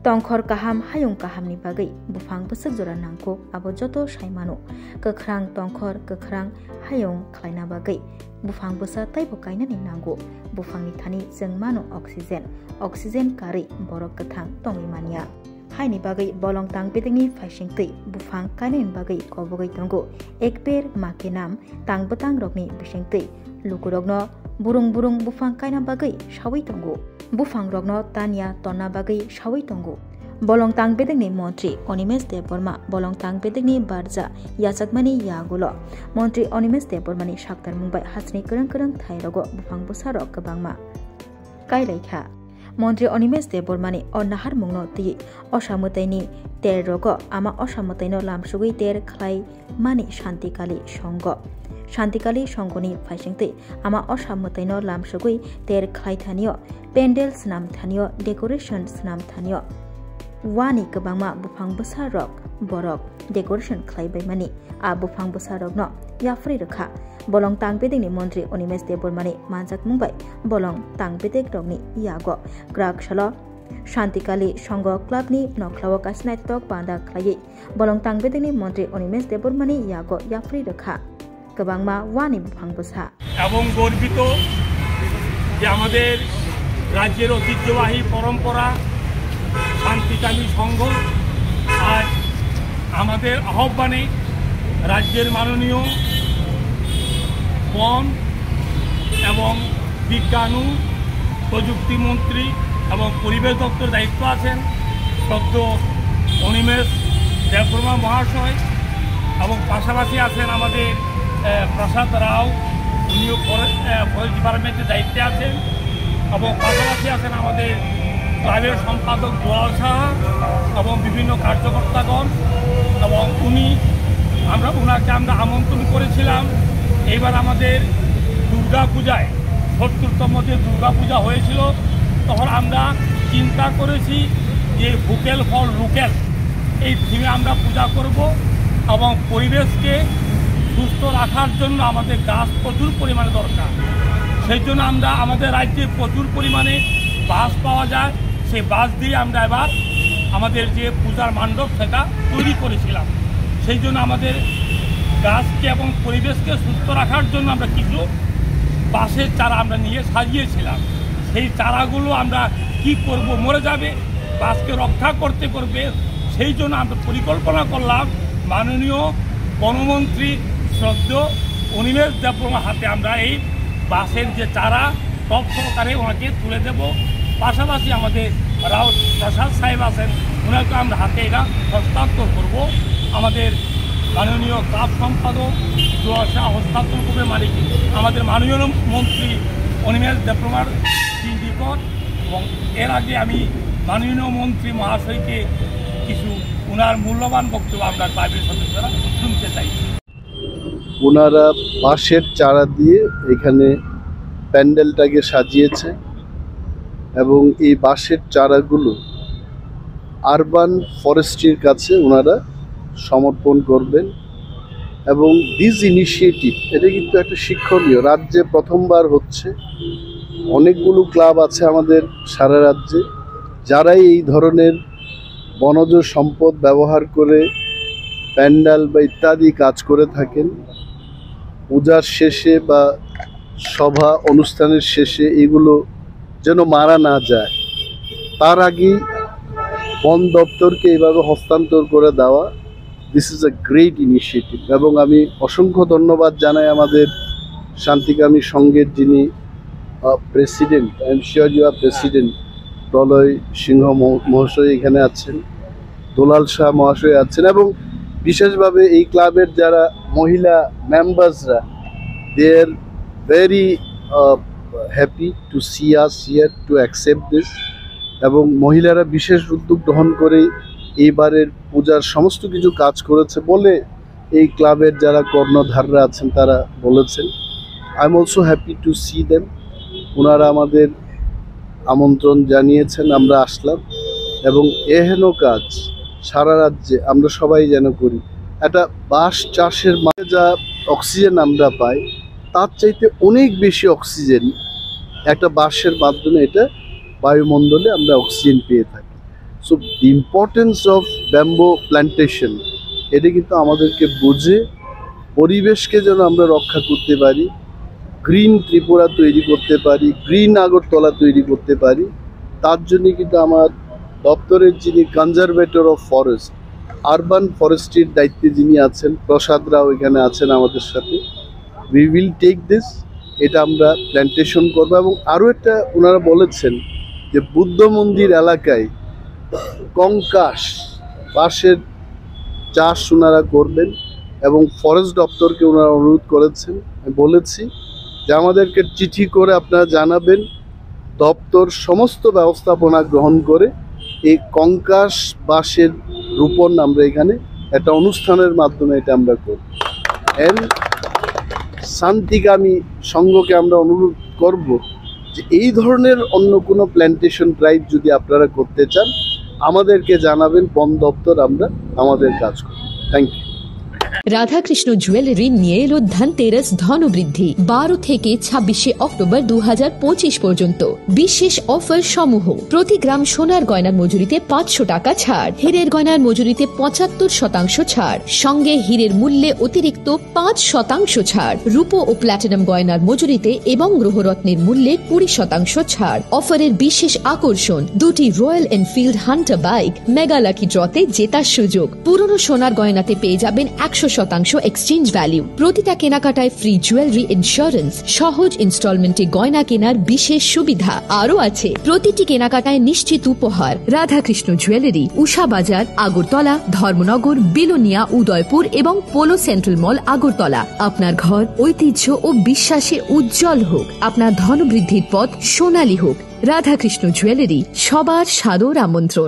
tongkhor kaham hayung kahamni bagai bufang besek jora nangko abo joto saimano kekrang tongkhor kekrang hayung khlaina bagai bufang besa taibo kainani nango bufangni thani जों mano oxygen kari borok kathang tongimania haini bagai bolong tang bedengni faisingtei bufang kainin bagai kobogai tongo ekper make nam tang betang rokni bisingtei lukurokno burung bufang kaina bagai sawi tongo bufang rokno tania tonna bagai sawi tongo bolong tang bedengni mantri Onimes Deborma bolong tang bedengni barja yachakmani yagulo mantri Onimes Debormani saktar mungbai hasni kereng thairogo bufang busarok kebangma kailaikha মন্ত্রী অনিমেষ দেববর্মানি অনাহার মুংনো তি অসামতাইনি তের রগ আমা অসামতাইনো লামসুগৈ তের খাই মানি শান্তিকালী সংঘনি ফাইসিংতে আমা অসামতাইনো লামসুগৈ তের খাই Thani pandal স্নাম Thani decoration স্নাম Thani ওয়ানি কবাংমা বুফাং বসা রক বরক ডেকোরেশন খাইবাই মানি আ বুফাং বসা রকনো ইয়াফ্রি রখা bolong tang bedeng ni mantri Onimes Debormani manjak mungbai bolong tang bedek rokni iago grak shalo Shantikali Shongo Club ni nokhlawo kasnai tok panda khlai bolong tang bedeng ni mantri Onimes Debormani iago yafri rakha kobangma wani bufang bosa এবং গর্বিত যে আমাদের রাজ্যের ঐতিহ্যবাহী পরম্পরা শান্তিকালী সংঘ আজ আমাদের আহ্বানে রাজ্যের মাননীয় বন এবং বিজ্ঞান ও প্রযুক্তি মন্ত্রী এবং পরিবেশ দপ্তর দায়িত্ব আছেন শ্রদ্ধ অনিমেষ দেববর্মা মহাশয় এবং পাশাপাশি আছেন আমাদের প্রসাদ রাও উনিও ফরেস্ট ডিপার্টমেন্টের দায়িত্বে আছেন এবং পাশাপাশি আছেন আমাদের ক্লাবের সম্পাদক দুলাল সাহা এবং বিভিন্ন কার্যকর্তাগণ এবং ওনাকে আমরা আমন্ত্রণ করেছিলাম। এইবার আমাদের দুর্গা পূজায় ৭০তম যে দুর্গা পূজা হয়েছিল তখন আমরা চিন্তা করেছি যে ভোকাল ফর লোকাল এই থিমে আমরা পূজা করব এবং পরিবেশকে সুস্থ রাখার জন্য আমাদের গাছ প্রচুর পরিমাণে দরকার। সেই জন্য আমরা আমাদের রাজ্যে প্রচুর পরিমাণে বাঁশ পাওয়া যায়, সেই বাঁশ দিয়ে আমরা এবার আমাদের যে পূজার মণ্ডপ সেটা তৈরি করেছিলাম। সেই জন্য আমাদের গাছকে এবং পরিবেশকে সুস্থ রাখার জন্য আমরা কিছু বাঁশের চারা আমরা নিয়ে সাজিয়েছিলাম। সেই চারাগুলো আমরা কি করব, মরে যাবে, বাঁশকে রক্ষা করতে সেই জন্য আমরা পরিকল্পনা করলাম মাননীয় বনমন্ত্রী শ্রদ্ধেয় অনিমেষ দেববর্মার হাতে আমরা এই বাঁশের যে চারা টপ সহকারে ওনাকে তুলে দেব। পাশাপাশি আমাদের রাও প্রসাদ সাহেব আছেন, ওনাকে আমরা হাতে এটা হস্তান্তর করব। আমাদের মাননীয় ক্লাব সম্পাদক দুলাল হস্তান্তর করবে মালিক আমাদের মাননীয় মন্ত্রী অনিমেষ দেববর্মার নিকট। এবং এর আগে আমি মাননীয় মন্ত্রী মহাশয়কে কিছু ওনার মূল্যবান বক্তব্য আমরা ক্লাবের সদস্যরা শুনতে চাই। ওনারা বাঁশের চারা দিয়ে এখানে প্যান্ডেলটাকে সাজিয়েছে এবং এই বাঁশের চারাগুলো আরবান ফরেস্ট্রির কাছে ওনারা সমর্পণ করবেন। এবং দিস ইনিশিয়েটিভ এটা কিন্তু একটা শিক্ষণীয়, রাজ্যে প্রথমবার হচ্ছে। অনেকগুলো ক্লাব আছে আমাদের সারা রাজ্যে যারাই এই ধরনের বনজ সম্পদ ব্যবহার করে প্যান্ডেল বা ইত্যাদি কাজ করে থাকেন। পূজার শেষে বা সভা অনুষ্ঠানের শেষে এগুলো যেন মারা না যায়, তার আগেই বন দপ্তরকে এইভাবে হস্তান্তর করে দেওয়া, this is a great initiative. এবং আমি অসংখ্য ধন্যবাদ জানাই আমাদের শান্তিকামী সংঘের যিনি president, I am sure you are president, Pralay Singha মহাশয় এখানে আছেন, দুলাল শাহ মহাশয় আছেন, এবং বিশেষভাবে এই ক্লাবের যারা মহিলা মেম্বার্সরা, they are very happy to see us here to accept this. এবং মহিলারা বিশেষ উদ্যোগ গ্রহণ করে এইবারের পূজার সমস্ত কিছু কাজ করেছে বলে এই ক্লাবের যারা কর্ণধাররা আছেন তারা বলেছেন। I am also happy to C them. ওনারা আমাদের আমন্ত্রণ জানিয়েছেন, আমরা আসলাম। এবং এহেন কাজ সারা রাজ্যে আমরা সবাই যেন করি। একটা বাঁশ চাষের মানে যা অক্সিজেন আমরা পাই তার চাইতে অনেক বেশি অক্সিজেন একটা বাঁশের মাধ্যমে এটা বায়ুমণ্ডলে আমরা অক্সিজেন পেয়ে থাকি। So the importance of bamboo plantation এটা কিন্তু আমাদেরকে বুঝে পরিবেশকে যেন আমরা রক্ষা করতে পারি, গ্রিন ত্রিপুরা তৈরি করতে পারি, গ্রিন আগরতলা তৈরি করতে পারি, তার জন্য কিন্তু আমার দপ্তরের যিনি কনজারভেটর অফ ফরেস্ট, আরবান ফরেস্ট্রির দায়িত্বে যিনি আছেন, প্রসাদ রাও এখানে আছেন আমাদের সাথে, উই উইল টেক দিস, এটা আমরা প্ল্যান্টেশন করবো। এবং আরও একটা ওনারা বলেছেন যে বুদ্ধ মন্দির এলাকায় কঙ্কাশ বাঁশের চাষ ওনারা করবেন এবং ফরেস্ট দপ্তরকে ওনারা অনুরোধ করেছেন। আমি বলেছি যে আমাদেরকে চিঠি করে আপনারা জানাবেন, দপ্তর সমস্ত ব্যবস্থাপনা গ্রহণ করে এই কঙ্কাশ বাঁশের রোপণ আমরা এখানে একটা অনুষ্ঠানের মাধ্যমে এটা আমরা করব। এন্ড শান্তিকামী সংঘকে আমরা অনুরোধ করব যে এই ধরনের অন্য কোনো প্ল্যান্টেশন ড্রাইভ যদি আপনারা করতে চান আমাদেরকে জানাবেন, বন দপ্তর আমরা আমাদের কাজ করব। Thank you. রাধাকৃষ্ণ জুয়েলারি নিয়ে এলো ধনতেরাস ধনবৃদ্ধি 12 থেকে 26 অক্টোবর 2025 পর্যন্ত বিশেষ অফার সমূহ। প্রতি গ্রাম সোনার গয়নার মজুরিতে 500 টাকা ছাড়, হীরের গয়নার মজুরিতে 75% ছাড়, সঙ্গে হীরের মূল্যে অতিরিক্ত 5% ছাড়, রূপো ও প্ল্যাটিনাম গয়নার মজুরিতে এবং গ্রহরত্নের মূল্যে 20% ছাড়। অফারের বিশেষ আকর্ষণ, দুটি Royal Enfield Hunter bike mega lucky ড্রতে জেতার সুযোগ। পুরনো সোনার গয়নাতে পেয়ে যাবেন 100% এক্সচেঞ্জ ভ্যালু। প্রতিটা কেনাকাটায় ফ্রি জুয়েলারি ইন্স্যুরেন্স, সহজ ইনস্টলমেন্টে গয়না কেনার বিশেষ সুবিধা আরও আছে। প্রতিটি কেনাকাটায় নিশ্চিত উপহার। রাধাকৃষ্ণ জুয়েলারি, উষা বাজার, আগরতলা, ধর্মনগর, বিলোনিয়া, উদয়পুর এবং পোলো সেন্ট্রাল মল, আগরতলা। আপনার ঘর ঐতিহ্য ও বিশ্বাসে উজ্জ্বল হোক, আপনার ধনবৃদ্ধির পথ সোনালী হোক। রাধাকৃষ্ণ জুয়েলারি, সবার সাদর আমন্ত্রণ।